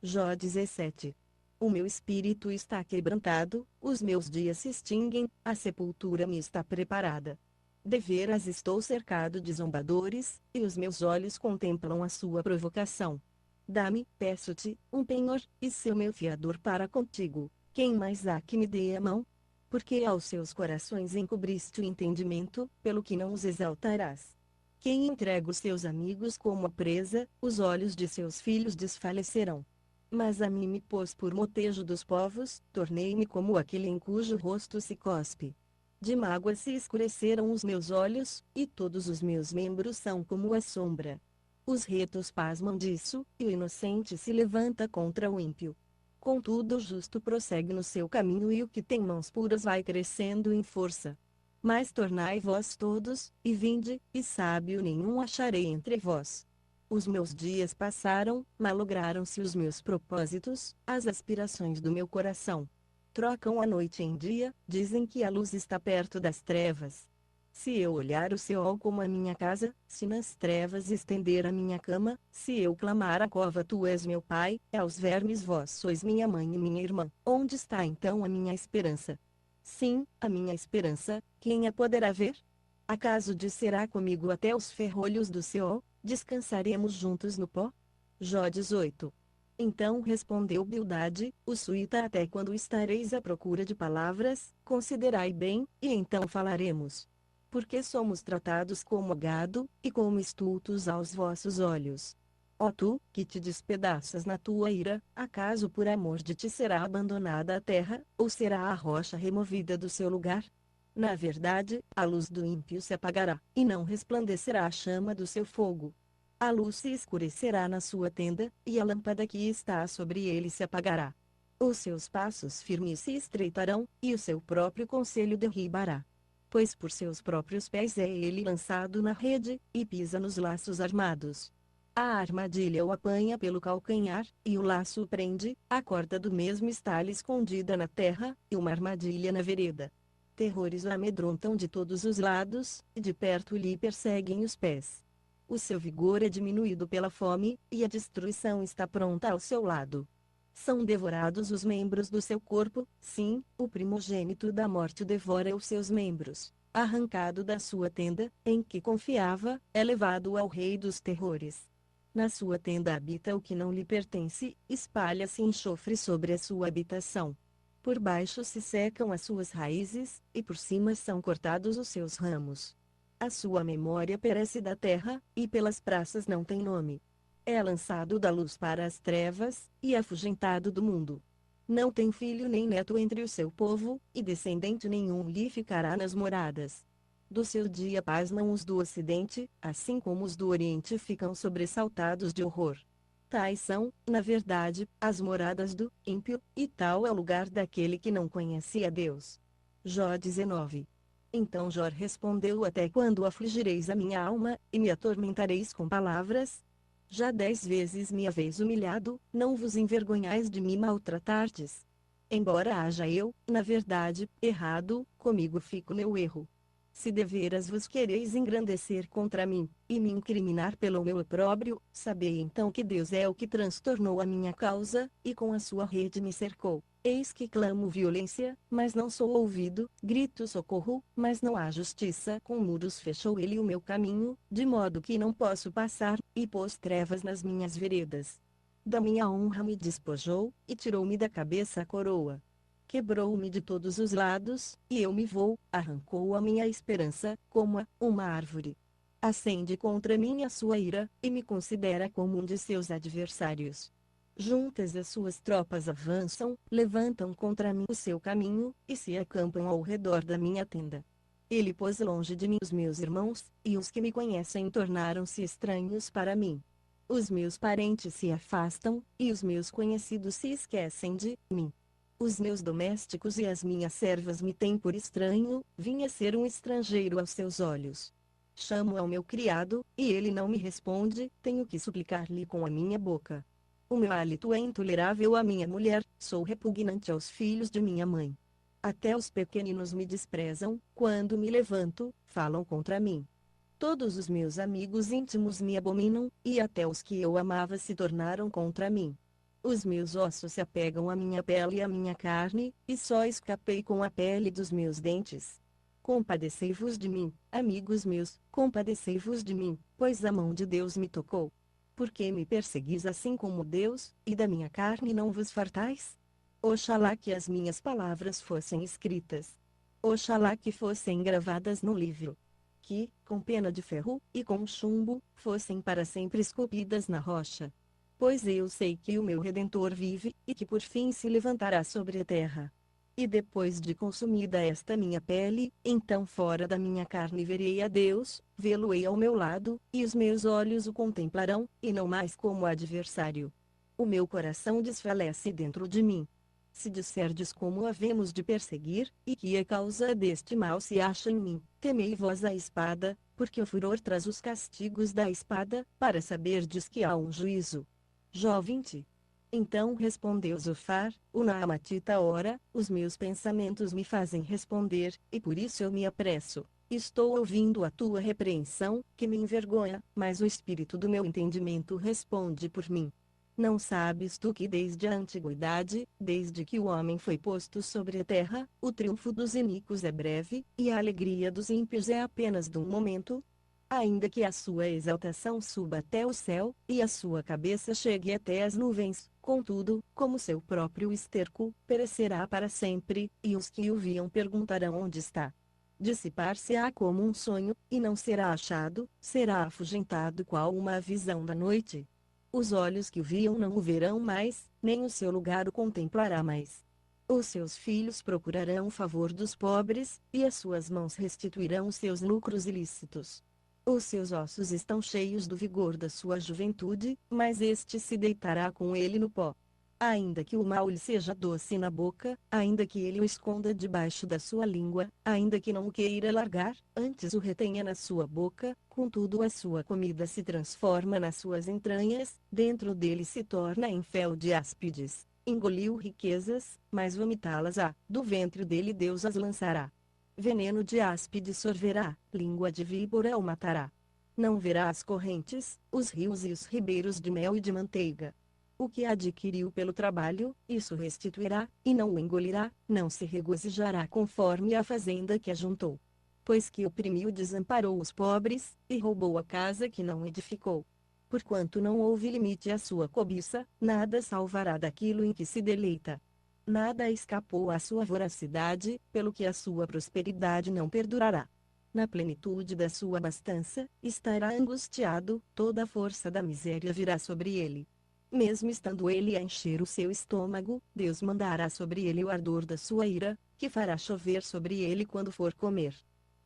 Jó 17. O meu espírito está quebrantado, os meus dias se extinguem, a sepultura me está preparada. Deveras estou cercado de zombadores, e os meus olhos contemplam a sua provocação. Dá-me, peço-te, um penhor, e seu meu fiador para contigo. Quem mais há que me dê a mão? Porque aos seus corações encobriste o entendimento, pelo que não os exaltarás. Quem entrega os seus amigos como a presa, os olhos de seus filhos desfalecerão. Mas a mim me pôs por motejo dos povos, tornei-me como aquele em cujo rosto se cospe. De mágoa se escureceram os meus olhos, e todos os meus membros são como a sombra. Os retos pasmam disso, e o inocente se levanta contra o ímpio. Contudo o justo prossegue no seu caminho e o que tem mãos puras vai crescendo em força. Mas tornai vós todos, e vinde, e sábio nenhum acharei entre vós. Os meus dias passaram, malograram-se os meus propósitos, as aspirações do meu coração. Trocam a noite em dia, dizem que a luz está perto das trevas. Se eu olhar o Seol como a minha casa, se nas trevas estender a minha cama, se eu clamar à cova tu és meu pai, aos vermes vós sois minha mãe e minha irmã, onde está então a minha esperança? Sim, a minha esperança, quem a poderá ver? Acaso descerá comigo até os ferrolhos do Seol? Descansaremos juntos no pó? Jó 18. Então respondeu Bildade, o suíta: até quando estareis à procura de palavras? Considerai bem, e então falaremos. Porque somos tratados como gado, e como estultos aos vossos olhos. Ó tu, que te despedaças na tua ira, acaso por amor de ti será abandonada a terra, ou será a rocha removida do seu lugar? Na verdade, a luz do ímpio se apagará, e não resplandecerá a chama do seu fogo. A luz se escurecerá na sua tenda, e a lâmpada que está sobre ele se apagará. Os seus passos firmes se estreitarão, e o seu próprio conselho derribará. Pois por seus próprios pés é ele lançado na rede, e pisa nos laços armados. A armadilha o apanha pelo calcanhar, e o laço o prende, a corda do mesmo está-lhe escondida na terra, e uma armadilha na vereda. Terrores o amedrontam de todos os lados, e de perto lhe perseguem os pés. O seu vigor é diminuído pela fome, e a destruição está pronta ao seu lado. São devorados os membros do seu corpo, sim, o primogênito da morte devora os seus membros. Arrancado da sua tenda, em que confiava, é levado ao rei dos terrores. Na sua tenda habita o que não lhe pertence, espalha-se enxofre sobre a sua habitação. Por baixo se secam as suas raízes, e por cima são cortados os seus ramos. A sua memória perece da terra, e pelas praças não tem nome. É lançado da luz para as trevas, e afugentado do mundo. Não tem filho nem neto entre o seu povo, e descendente nenhum lhe ficará nas moradas. Do seu dia pasmam os do ocidente, assim como os do oriente ficam sobressaltados de horror. Tais são, na verdade, as moradas do ímpio, e tal é o lugar daquele que não conhece a Deus. Jó 19. Então Jó respondeu: até quando afligireis a minha alma, e me atormentareis com palavras? Já 10 vezes me haveis humilhado, não vos envergonhais de me maltratardes? Embora haja eu, na verdade, errado, comigo fico meu erro. Se deveras vos quereis engrandecer contra mim, e me incriminar pelo meu opróbrio, sabei então que Deus é o que transtornou a minha causa, e com a sua rede me cercou. Eis que clamo violência, mas não sou ouvido, grito socorro, mas não há justiça. Com muros fechou ele o meu caminho, de modo que não posso passar, e pôs trevas nas minhas veredas. Da minha honra me despojou, e tirou-me da cabeça a coroa. Quebrou-me de todos os lados, e eu me vou, arrancou a minha esperança, como uma árvore. Acende contra mim a sua ira, e me considera como um de seus adversários. Juntas as suas tropas avançam, levantam contra mim o seu caminho, e se acampam ao redor da minha tenda. Ele pôs longe de mim os meus irmãos, e os que me conhecem tornaram-se estranhos para mim. Os meus parentes se afastam, e os meus conhecidos se esquecem de mim. Os meus domésticos e as minhas servas me têm por estranho, vim a ser um estrangeiro aos seus olhos. Chamo ao meu criado, e ele não me responde, tenho que suplicar-lhe com a minha boca. O meu hálito é intolerável à minha mulher, sou repugnante aos filhos de minha mãe. Até os pequeninos me desprezam, quando me levanto, falam contra mim. Todos os meus amigos íntimos me abominam, e até os que eu amava se tornaram contra mim. Os meus ossos se apegam à minha pele e à minha carne, e só escapei com a pele dos meus dentes. Compadecei-vos de mim, amigos meus, compadecei-vos de mim, pois a mão de Deus me tocou. Por que me perseguis assim como Deus, e da minha carne não vos fartais? Oxalá que as minhas palavras fossem escritas. Oxalá que fossem gravadas no livro. Que, com pena de ferro, e com chumbo, fossem para sempre esculpidas na rocha. Pois eu sei que o meu Redentor vive, e que por fim se levantará sobre a terra. E depois de consumida esta minha pele, então fora da minha carne verei a Deus, vê-lo-ei ao meu lado, e os meus olhos o contemplarão, e não mais como adversário. O meu coração desfalece dentro de mim. Se disserdes como havemos de perseguir, e que a causa deste mal se acha em mim, temei vós a espada, porque o furor traz os castigos da espada, para saberdes que há um juízo. Jó 20. Então respondeu Zofar, o Naamatita: ora, os meus pensamentos me fazem responder, e por isso eu me apresso. Estou ouvindo a tua repreensão, que me envergonha, mas o espírito do meu entendimento responde por mim. Não sabes tu que desde a antiguidade, desde que o homem foi posto sobre a terra, o triunfo dos iníquos é breve, e a alegria dos ímpios é apenas de um momento? Ainda que a sua exaltação suba até o céu, e a sua cabeça chegue até as nuvens, contudo, como seu próprio esterco, perecerá para sempre, e os que o viam perguntarão onde está. Dissipar-se-á como um sonho, e não será achado, será afugentado qual uma visão da noite. Os olhos que o viam não o verão mais, nem o seu lugar o contemplará mais. Os seus filhos procurarão o favor dos pobres, e as suas mãos restituirão os seus lucros ilícitos. Os seus ossos estão cheios do vigor da sua juventude, mas este se deitará com ele no pó. Ainda que o mal lhe seja doce na boca, ainda que ele o esconda debaixo da sua língua, ainda que não o queira largar, antes o retenha na sua boca, contudo a sua comida se transforma nas suas entranhas, dentro dele se torna em fel de áspides. Engoliu riquezas, mas vomitá-las-á, do ventre dele Deus as lançará. Veneno de áspide sorverá, língua de víbora o matará. Não verá as correntes, os rios e os ribeiros de mel e de manteiga. O que adquiriu pelo trabalho, isso restituirá, e não o engolirá, não se regozijará conforme a fazenda que ajuntou. Pois que oprimiu e desamparou os pobres, e roubou a casa que não edificou. Porquanto não houve limite à sua cobiça, nada salvará daquilo em que se deleita. Nada escapou à sua voracidade, pelo que a sua prosperidade não perdurará. Na plenitude da sua abastança, estará angustiado, toda a força da miséria virá sobre ele. Mesmo estando ele a encher o seu estômago, Deus mandará sobre ele o ardor da sua ira, que fará chover sobre ele quando for comer.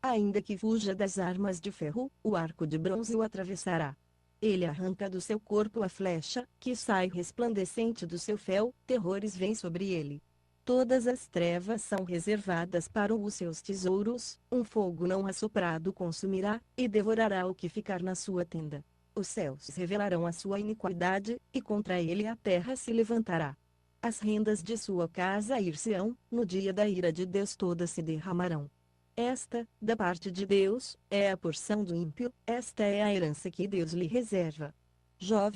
Ainda que fuja das armas de ferro, o arco de bronze o atravessará. Ele arranca do seu corpo a flecha, que sai resplandecente do seu fel, terrores vêm sobre ele. Todas as trevas são reservadas para os seus tesouros, um fogo não assoprado consumirá, e devorará o que ficar na sua tenda. Os céus revelarão a sua iniquidade, e contra ele a terra se levantará. As rendas de sua casa ir-se-ão, no dia da ira de Deus todas se derramarão. Esta, da parte de Deus, é a porção do ímpio, esta é a herança que Deus lhe reserva. Jó